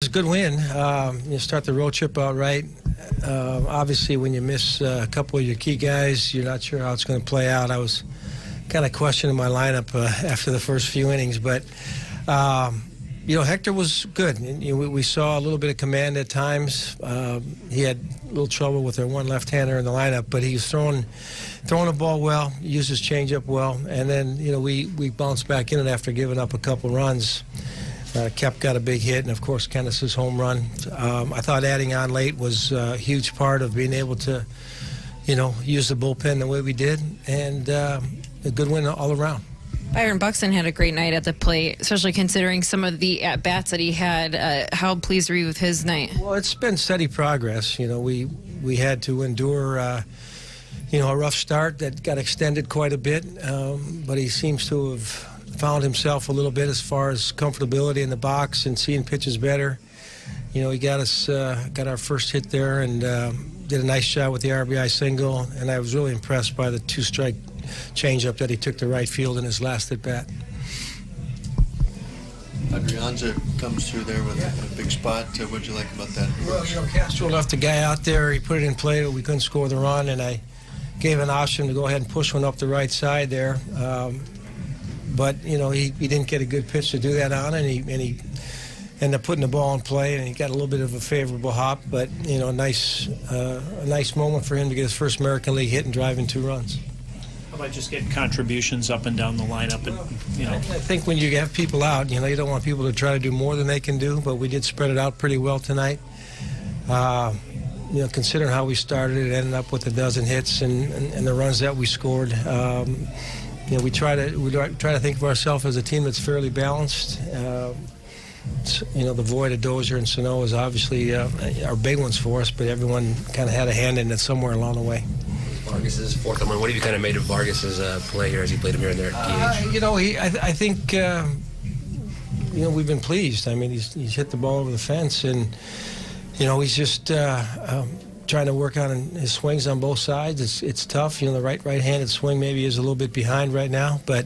a good win. You start the road trip out right. Obviously, when you miss a couple of your key guys, you're not sure how it's going to play out. I was kind of questioning my lineup after the first few innings, but Hector was good. We saw a little bit of command at times. He had a little trouble with their one left-hander in the lineup, but he was throwing the ball well, used his changeup well, and then we bounced back in it after giving up a couple runs. Kep got a big hit, and of course Kenneth's home run. I thought adding on late was a huge part of being able to, use the bullpen the way we did, and a good win all around. Byron Buxton had a great night at the plate, especially considering some of the at-bats that he had. How pleased were you with his night? Well, it's been steady progress. We had to endure, a rough start that got extended quite a bit, but he seems to have found himself a little bit as far as comfortability in the box and seeing pitches better. He got our first hit there and did a nice job with the RBI single, and I was really impressed by the two-strike changeup that he took to right field in his last at-bat. Adrianza comes through there with a big spot. What did you like about that? Well, Castro left the guy out there. He put it in play, but we couldn't score the run, and I gave an option to go ahead and push one up the right side there. But he didn't get a good pitch to do that on, and he ended up putting the ball in play, and he got a little bit of a favorable hop. But a nice moment for him to get his first American League hit and drive in 2 runs. How about just getting contributions up and down the lineup? And I think when you have people out, you don't want people to try to do more than they can do. But we did spread it out pretty well tonight. Considering how we started, it ended up with a dozen hits and the runs that we scored. We try to think of ourselves as a team that's fairly balanced. The void of Dozier and Sano is obviously are big ones for us, but everyone kind of had a hand in it somewhere along the way. Vargas's fourth home run. What have you kind of made of Vargas's play here as he played him here and there at DH? I think we've been pleased. I mean, he's hit the ball over the fence, and he's just trying to work on his swings on both sides. It's tough. The right-handed swing maybe is a little bit behind right now, but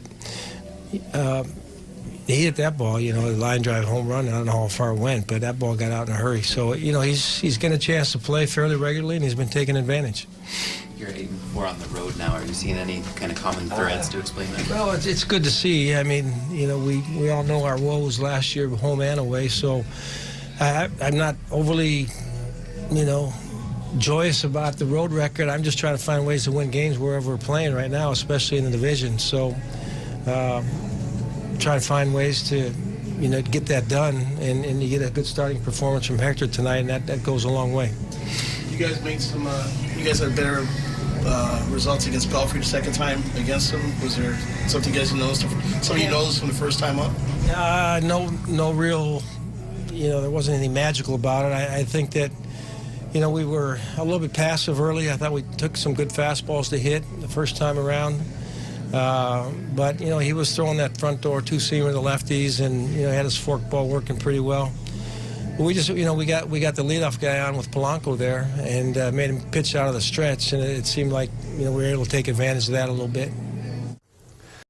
he hit that ball. The line drive home run. I don't know how far it went, but that ball got out in a hurry. So he's getting a chance to play fairly regularly, and he's been taking advantage. You're 8-4 on the road now. Are you seeing any kind of common threads to explain that? Well, it's good to see. I mean, we all know our woes last year, home and away. So I'm not overly, joyous about the road record. I'm just trying to find ways to win games wherever we're playing right now, especially in the division. So try to find ways to, get that done, and you get a good starting performance from Hector tonight, and that goes a long way. You guys made some. You guys had better results against Belfry the second time against them. Was there something you guys noticed? Something you noticed from the first time up? No real. There wasn't anything magical about it. I think that. We were a little bit passive early. I thought we took some good fastballs to hit the first time around. But, he was throwing that front door two-seamer to lefties and, had his forkball working pretty well. But we just, we got the leadoff guy on with Polanco there and made him pitch out of the stretch, and it seemed like, we were able to take advantage of that a little bit.